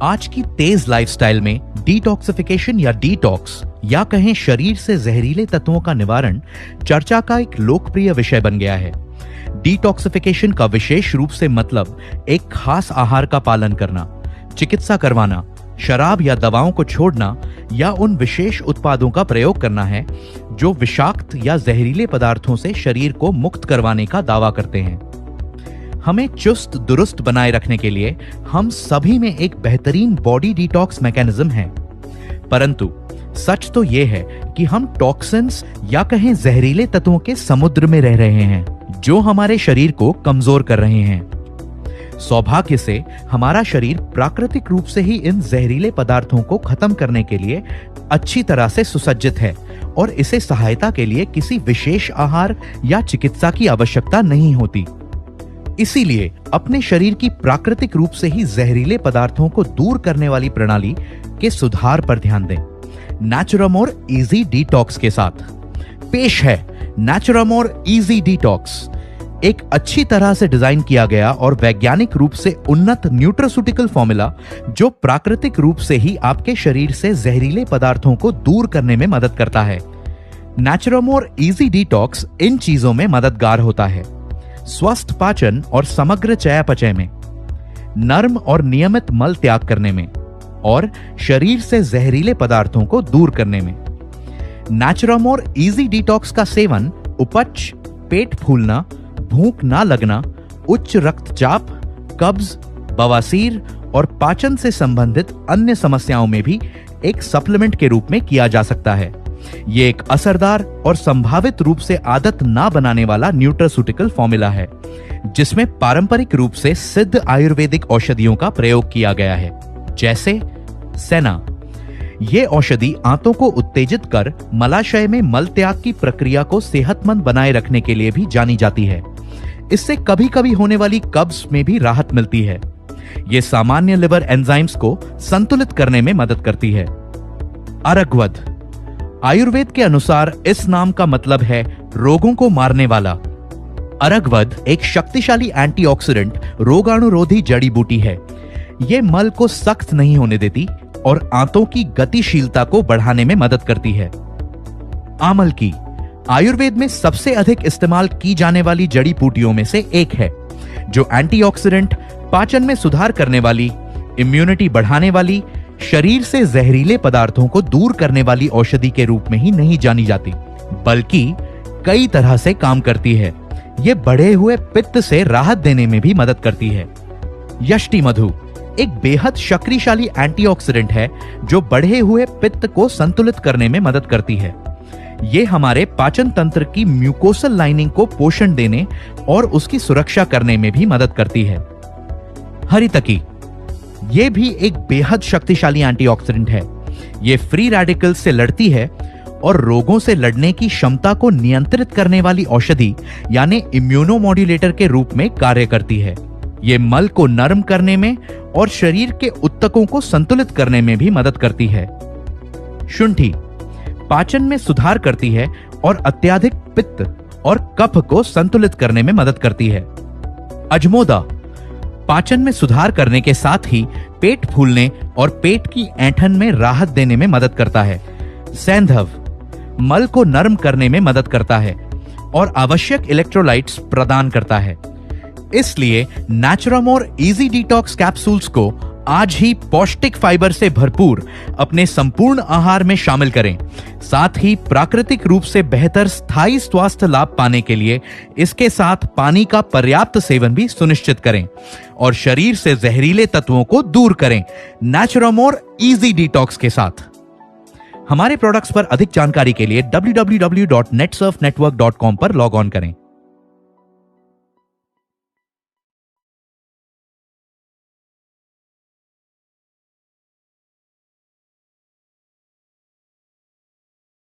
आज की तेज लाइफस्टाइल में डिटॉक्सिफिकेशन या डिटॉक्स या कहें शरीर से जहरीले तत्वों का निवारण चर्चा का एक लोकप्रिय विषय बन गया है। डिटॉक्सिफिकेशन का विशेष रूप से मतलब एक खास आहार का पालन करना, चिकित्सा करवाना, शराब या दवाओं को छोड़ना या उन विशेष उत्पादों का प्रयोग करना है जो विषाक्त या जहरीले पदार्थों से शरीर को मुक्त करवाने का दावा करते हैं। हमें चुस्त दुरुस्त बनाए रखने के लिए हम सभी में एक बेहतरीन बॉडी डिटॉक्स मैकेनिज्म है, परंतु सच तो यह है कि हम टॉक्सिन्स या कहें जहरीले तत्वों के समुद्र में रह रहे हैं जो हमारे शरीर को कमजोर कर रहे हैं। सौभाग्य से हमारा शरीर प्राकृतिक रूप से ही इन जहरीले पदार्थों को खत्म करने के लिए अच्छी तरह से सुसज्जित है और इसे सहायता के लिए किसी विशेष आहार या चिकित्सा की आवश्यकता नहीं होती। इसीलिए अपने शरीर की प्राकृतिक रूप से ही जहरीले पदार्थों को दूर करने वाली प्रणाली के सुधार पर ध्यान दें। नेचुरामोर इजी डिटॉक्स के साथ पेश है नेचुरामोर इजी डिटॉक्स, एक अच्छी तरह से डिजाइन किया गया और वैज्ञानिक रूप से उन्नत न्यूट्रास्यूटिकल फॉर्मूला जो प्राकृतिक रूप से ही आपके शरीर से जहरीले पदार्थों को दूर करने में मदद करता है। नेचुरामोर इजी डिटॉक्स इन चीजों में मददगार होता है: स्वस्थ पाचन और समग्र चयापचय में, नर्म और नियमित मल त्याग करने में और शरीर से जहरीले पदार्थों को दूर करने में। नेचुरामोर इजी डिटॉक्स का सेवन उपच, पेट फूलना, भूख ना लगना, उच्च रक्तचाप, कब्ज, बवासीर और पाचन से संबंधित अन्य समस्याओं में भी एक सप्लीमेंट के रूप में किया जा सकता है। यह एक असरदार और संभावित रूप से आदत ना बनाने वाला न्यूट्रास्यूटिकल फॉर्मूला है जिसमें पारंपरिक रूप से सिद्ध आयुर्वेदिक औषधियों का प्रयोग किया गया है, जैसे सेना। ये औषधि आंतों को उत्तेजित कर मलाशय में मल त्याग की प्रक्रिया को सेहतमंद बनाए रखने के लिए भी जानी जाती है। इससे कभी कभी होने वाली कब्ज में भी राहत मिलती है। यह सामान्य लिवर एंजाइम्स को संतुलित करने में मदद करती है। अरगवद, आयुर्वेद के अनुसार इस नाम का मतलब है रोगों को मारने वाला। अरगवद एक शक्तिशाली एंटीऑक्सीडेंट रोगाणुरोधी जड़ी बूटी है। यह मल को सख्त नहीं होने देती और आंतों की गतिशीलता को बढ़ाने में मदद करती है। आमल की, आयुर्वेद में सबसे अधिक इस्तेमाल की जाने वाली जड़ी बूटियों में से एक है जो एंटीऑक्सीडेंट, पाचन में सुधार करने वाली, इम्यूनिटी बढ़ाने वाली, शरीर से जहरीले पदार्थों को दूर करने वाली औषधि के रूप में ही नहीं जानी जाती बल्कि कई तरह से काम करती है। यह बढ़े हुए पित्त से राहत देने में भी मदद करती है। यष्टि मधु एक बेहद शक्तिशाली एंटीऑक्सीडेंट है जो बढ़े हुए पित्त को संतुलित करने में मदद करती है। यह हमारे पाचन तंत्र की म्यूकोसल लाइनिंग को पोषण देने और उसकी सुरक्षा करने में भी मदद करती है। हरितकी, यह भी एक बेहद शक्तिशाली एंटीऑक्सीडेंट है। यह फ्री रेडिकल्स से लड़ती है और रोगों से लड़ने की क्षमता को नियंत्रित करने वाली औषधि यानी इम्यूनोमॉड्यूलेटर के रूप में कार्य करती है। यह मल को नरम करने में और शरीर के उत्तकों को संतुलित करने में भी मदद करती है। शुंठी, पाचन में सुधार करती है और अत्यधिक पित्त और कफ को संतुलित करने में मदद करती है। अजमोदा, पाचन में सुधार करने के साथ ही पेट फूलने और पेट की ऐंठन में राहत देने में मदद करता है। सैंधव, मल को नरम करने में मदद करता है और आवश्यक इलेक्ट्रोलाइट्स प्रदान करता है। इसलिए नेचुरामोर इजी डिटॉक्स कैप्सूल्स को आज ही पौष्टिक फाइबर से भरपूर अपने संपूर्ण आहार में शामिल करें। साथ ही प्राकृतिक रूप से बेहतर स्थायी स्वास्थ्य लाभ पाने के लिए इसके साथ पानी का पर्याप्त सेवन भी सुनिश्चित करें और शरीर से जहरीले तत्वों को दूर करें नेचुरामोर इजी डिटॉक्स के साथ। हमारे प्रोडक्ट्स पर अधिक जानकारी के लिए www.netsurfnetwork.com पर लॉग ऑन करें।